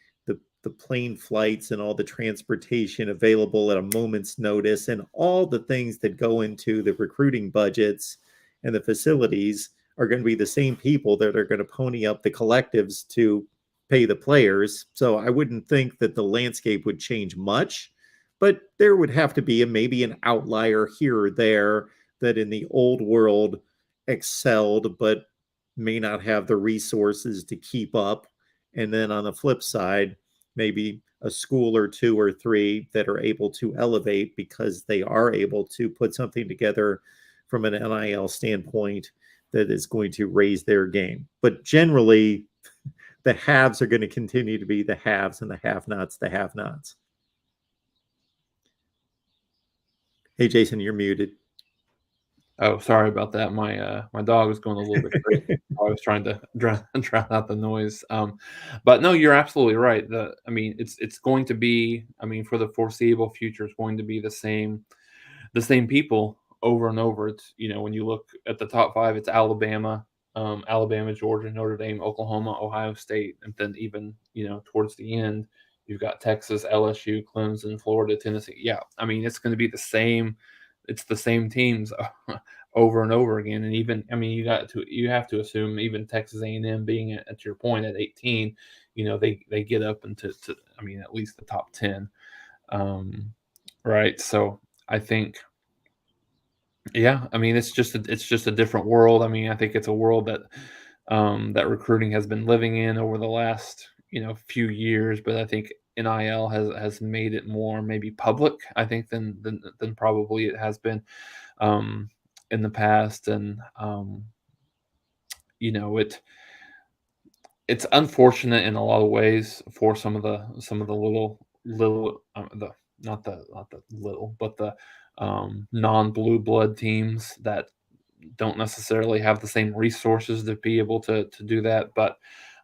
plane flights and all the transportation available at a moment's notice, and all the things that go into the recruiting budgets and the facilities are going to be the same people that are going to pony up the collectives to pay the players. So I wouldn't think that the landscape would change much, but there would have to be maybe an outlier here or there that in the old world excelled but may not have the resources to keep up. And then on the flip side, maybe a school or two or three that are able to elevate because they are able to put something together from an NIL standpoint that is going to raise their game. But generally, the haves are going to continue to be the haves and the have-nots, the have-nots. Hey, Jason, you're muted. Oh, sorry about that. My dog was going a little bit crazy. I was trying to drown out the noise. But no, you're absolutely right. I mean, it's going to be. I mean, for the foreseeable future, it's going to be the same people over and over. It's when you look at the top five, it's Alabama, Alabama, Georgia, Notre Dame, Oklahoma, Ohio State, and then even towards the end, you've got Texas, LSU, Clemson, Florida, Tennessee. Yeah, I mean, it's going to be the same. It's the same teams over and over again. And even, I mean, you have to assume even Texas A&M being at your point at 18, they get up into I mean, at least the top 10, right? So I think, yeah, I mean, it's just a different world. I mean, I think it's a world that that recruiting has been living in over the last few years, but I think NIL has made it more maybe public, I think, than probably it has been in the past. And it's unfortunate in a lot of ways for some of the little the not the little, but the non-blue blood teams that don't necessarily have the same resources to be able to do that. But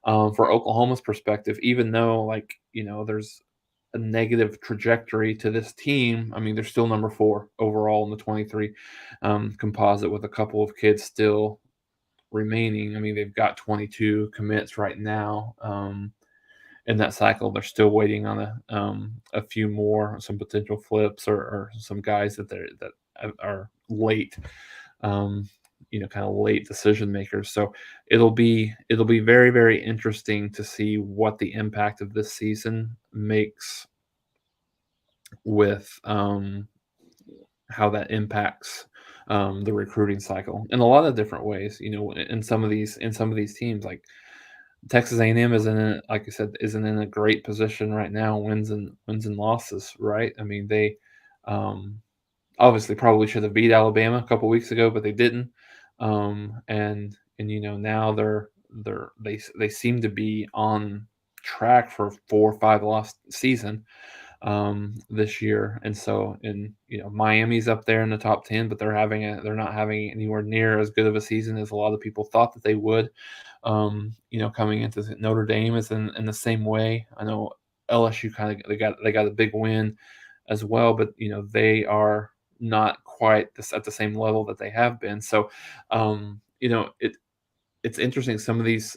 for Oklahoma's perspective, even though there's a negative trajectory to this team, I mean they're still number 4 overall in the 23 composite with a couple of kids still remaining. I mean they've got 22 commits right now. In that cycle, they're still waiting on a few more, some potential flips or some guys that are late, kind of late decision makers. So it'll be very, very interesting to see what the impact of this season makes with how that impacts the recruiting cycle in a lot of different ways. In some of these teams, like Texas A&M like I said, isn't in a great position right now. Wins and losses, right? I mean, they obviously probably should have beat Alabama a couple weeks ago, but they didn't. And now they seem to be on track for a 4 or 5 loss season this year. And so Miami's up there in the top 10, but they're not having anywhere near as good of a season as a lot of people thought that they would. Coming into Notre Dame is in the same way. I know LSU they got a big win as well, but they are not quite at the same level that they have been. So it's interesting. Some of these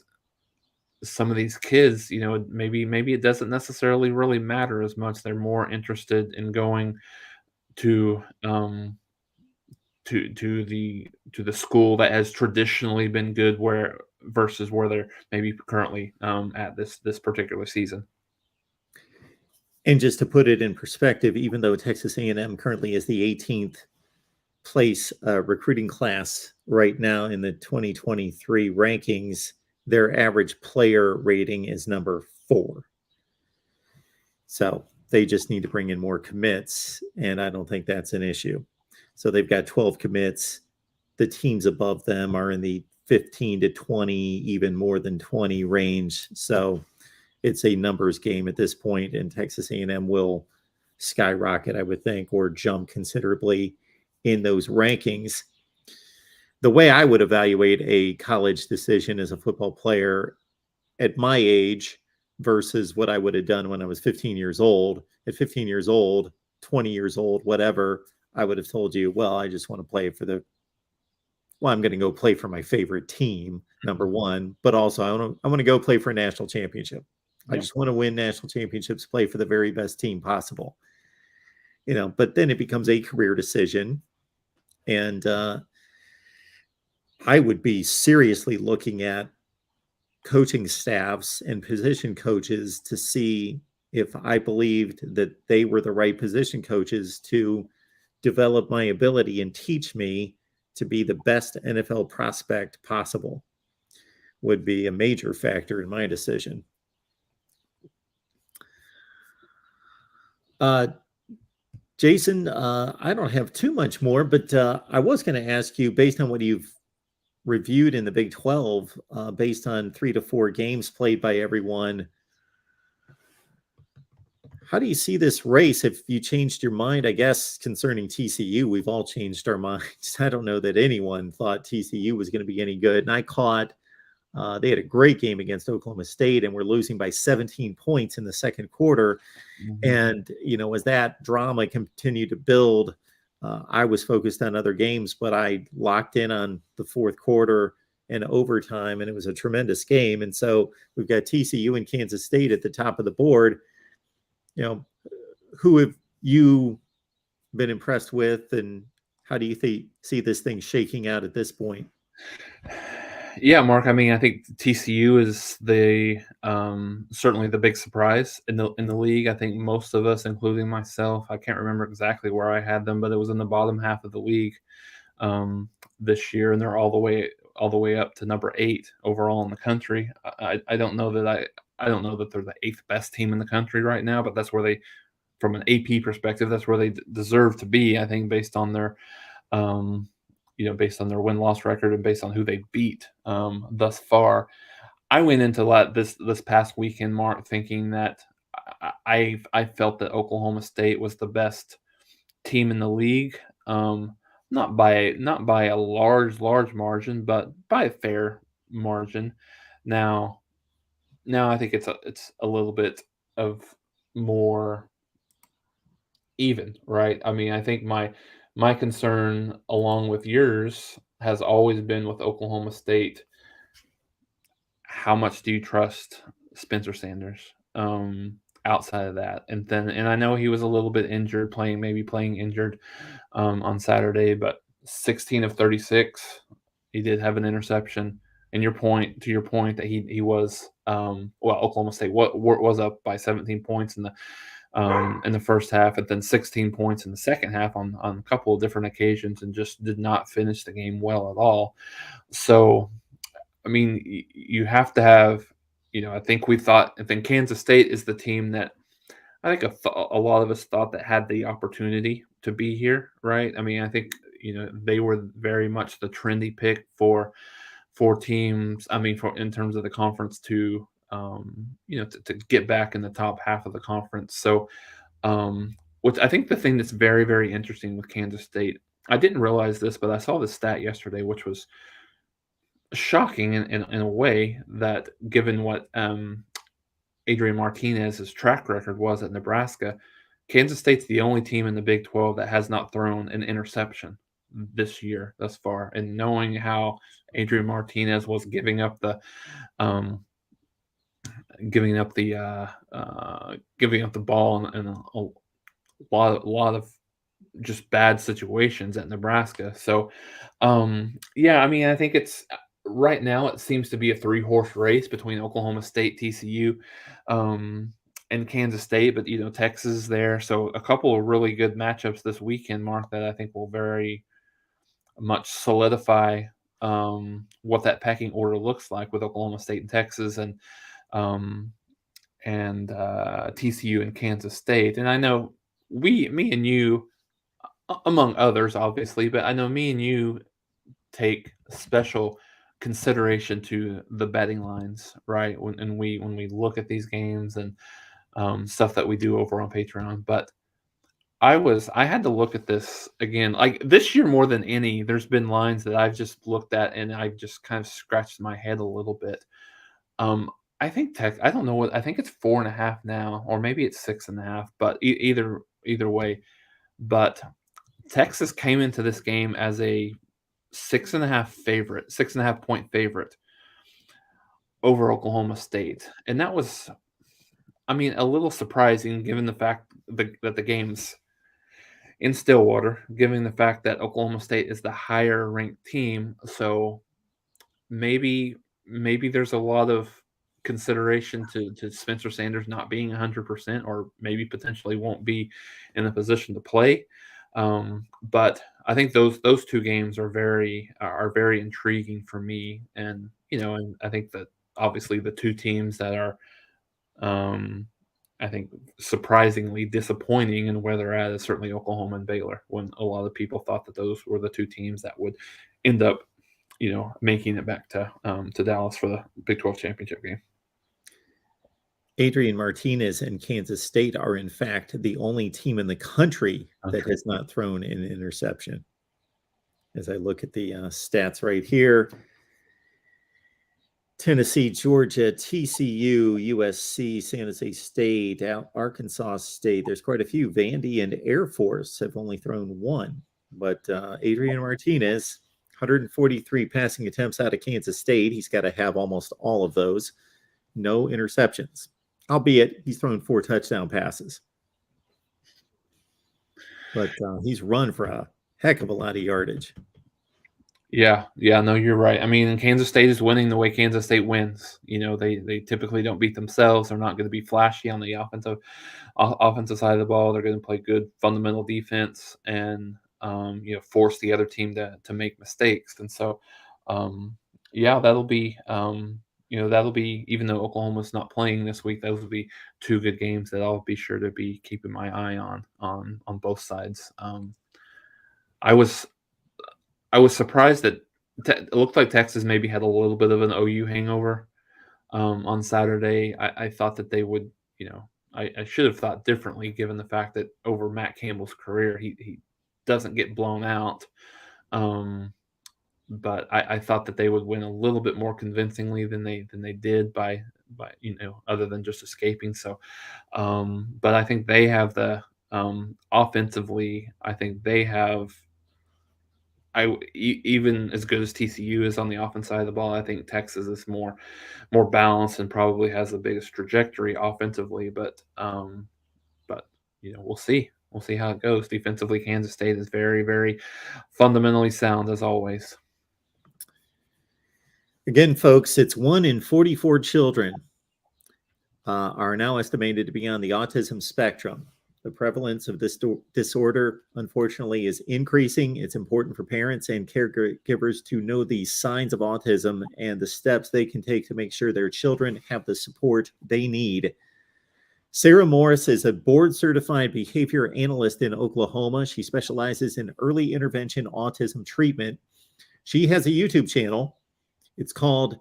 kids, maybe it doesn't necessarily really matter as much. They're more interested in going to the school that has traditionally been good versus where they're maybe currently at this particular season. And just to put it in perspective, even though Texas A&M currently is the 18th place recruiting class right now in the 2023 rankings, their average player rating is number 4. So they just need to bring in more commits, and I don't think that's an issue. So they've got 12 commits. The teams above them are in the 15 to 20, even more than 20 range. So it's a numbers game at this point, and Texas A&M will skyrocket, I would think, or jump considerably in those rankings. The way I would evaluate a college decision as a football player at my age versus what I would have done when I was 15 years old. At 15 years old, 20 years old, whatever, I would have told you, well, I just want to play for I'm going to go play for my favorite team, number one, but also I want to go play for a national championship. I Yeah. just want to win national championships, play for the very best team possible. But then it becomes a career decision. And I would be seriously looking at coaching staffs and position coaches to see if I believed that they were the right position coaches to develop my ability and teach me to be the best NFL prospect possible. Would be a major factor in my decision. Jason, I don't have too much more, but I was going to ask you, based on what you've reviewed in the Big 12, based on 3 to 4 games played by everyone, how do you see this race? If you changed your mind, I guess, concerning TCU, we've all changed our minds. I don't know that anyone thought TCU was going to be any good. And I caught they had a great game against Oklahoma State and were losing by 17 points in the second quarter. Mm-hmm. And, as that drama continued to build, I was focused on other games, but I locked in on the fourth quarter and overtime, and it was a tremendous game. And so we've got TCU and Kansas State at the top of the board. Who have you been impressed with, and how do you see this thing shaking out at this point? Yeah, Mark. I mean, I think TCU is the certainly the big surprise in the league. I think most of us, including myself, I can't remember exactly where I had them, but it was in the bottom half of the league this year, and they're all the way up to number 8 overall in the country. I don't know that I don't know that they're the 8th best team in the country right now, but that's where they, from an AP perspective, that's where they deserve to be. I think based on their based on their win-loss record and based on who they beat thus far. I went into this past weekend, Mark, thinking that I felt that Oklahoma State was the best team in the league, not by a large margin, but by a fair margin. Now I think it's a little bit of more even, right? I mean, I think my concern, along with yours, has always been with Oklahoma State. How much do you trust Spencer Sanders outside of that? And I know he was a little bit injured, playing injured on Saturday, but 16 of 36, he did have an interception. And to your point that he was Oklahoma State was up by 17 points in the first half, and then 16 points in the second half on a couple of different occasions, and just did not finish the game well at all. So, I mean, you have to have, I think Kansas State is the team that I think a lot of us thought that had the opportunity to be here, right? I mean, I think, they were very much the trendy pick for teams. I mean, in terms of the conference to get back in the top half of the conference. So, which I think the thing that's very, very interesting with Kansas State, I didn't realize this, but I saw this stat yesterday, which was shocking in a way, that given what Adrian Martinez's track record was at Nebraska, Kansas State's the only team in the Big 12 that has not thrown an interception this year thus far. And knowing how Adrian Martinez was giving up the ball in a lot of just bad situations at Nebraska. So, yeah, I mean, I think it's right now it seems to be a 3-horse race between Oklahoma State, TCU, and Kansas State, but Texas is there. So a couple of really good matchups this weekend, Mark, that I think will very much solidify what that pecking order looks like with Oklahoma State and Texas, and TCU and Kansas State. And I know me and you, among others, obviously, but I know me and you take special consideration to the betting lines, right? When we look at these games and stuff that we do over on Patreon. But I had to look at this again, like this year more than any. There's been lines that I've just looked at and I've just kind of scratched my head a little bit. I think I don't know I think it's 4.5 now, or maybe it's 6.5, but either way. But Texas came into this game as a 6.5 point favorite over Oklahoma State. And that was, I mean, a little surprising given the fact that the game's in Stillwater, given the fact that Oklahoma State is the higher ranked team. So maybe there's a lot of consideration to Spencer Sanders not being 100%, or maybe potentially won't be in a position to play. But I think those two games are very intriguing for me, and and I think that obviously the two teams that are um, I think surprisingly disappointing in where they're at is certainly Oklahoma and Baylor, when a lot of people thought that those were the two teams that would end up making it back to Dallas for the Big 12 championship game. Adrian Martinez and Kansas State are, in fact, the only team in the country that has not thrown an interception. As I look at the stats right here, Tennessee, Georgia, TCU, USC, San Jose State, Arkansas State. There's quite a few. Vandy and Air Force have only thrown one. But Adrian Martinez, 143 passing attempts out of Kansas State. He's got to have almost all of those. No interceptions, albeit he's thrown 4 touchdown passes. But he's run for a heck of a lot of yardage. Yeah, no, you're right. I mean, Kansas State is winning the way Kansas State wins. They typically don't beat themselves. They're not going to be flashy on the offensive side of the ball. They're going to play good fundamental defense and force the other team to make mistakes. And so, that'll be even though Oklahoma's not playing this week, those will be 2 good games that I'll be sure to be keeping my eye on both sides. I was surprised that it looked like Texas maybe had a little bit of an OU hangover on Saturday. I thought that they would, I should have thought differently given the fact that over Matt Campbell's career, he doesn't get blown out. But I thought that they would win a little bit more convincingly than they did by other than just escaping. So, but I think they have the offensively. I think they have. Even as good as TCU is on the offense side of the ball, I think Texas is more balanced and probably has the biggest trajectory offensively. But we'll see. We'll see how it goes. Defensively, Kansas State is very, very fundamentally sound as always. Again, folks, it's 1 in 44 children are now estimated to be on the autism spectrum. The prevalence of this disorder, unfortunately, is increasing. It's important for parents and caregivers to know the signs of autism and the steps they can take to make sure their children have the support they need. Sarah Morris is a board-certified behavior analyst in Oklahoma. She specializes in early intervention autism treatment. She has a YouTube channel. It's called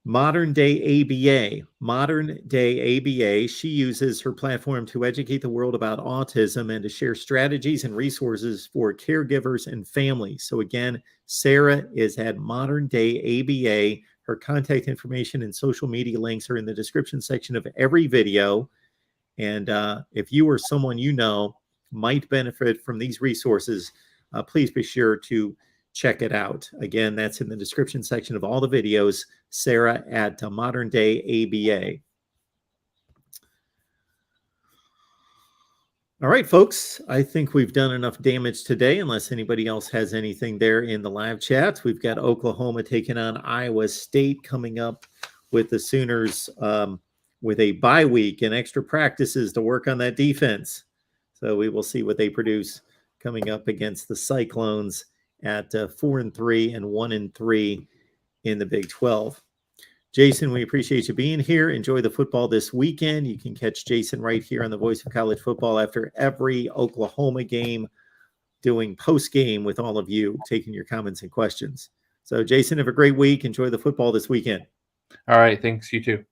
Modern Day ABA. Modern Day ABA. She uses her platform to educate the world about autism and to share strategies and resources for caregivers and families. So again, Sarah is at Modern Day ABA. Her contact information and social media links are in the description section of every video. And if you or someone you know might benefit from these resources, please be sure to check it out. Again, that's in the description section of all the videos. Sarah at Modern Day ABA. All right, folks, I think we've done enough damage today, unless anybody else has anything there in the live chat. We've got Oklahoma taking on Iowa State coming up with the Sooners with a bye week and extra practices to work on that defense. So we will see what they produce coming up against the Cyclones at 4-3 and 1-3 in the Big 12. Jason, we appreciate you being here. Enjoy the football this weekend. You can catch Jason right here on the Voice of College Football after every Oklahoma game, doing post-game with all of you, taking your comments and questions. So, Jason, have a great week. Enjoy the football this weekend. All right. Thanks. You too.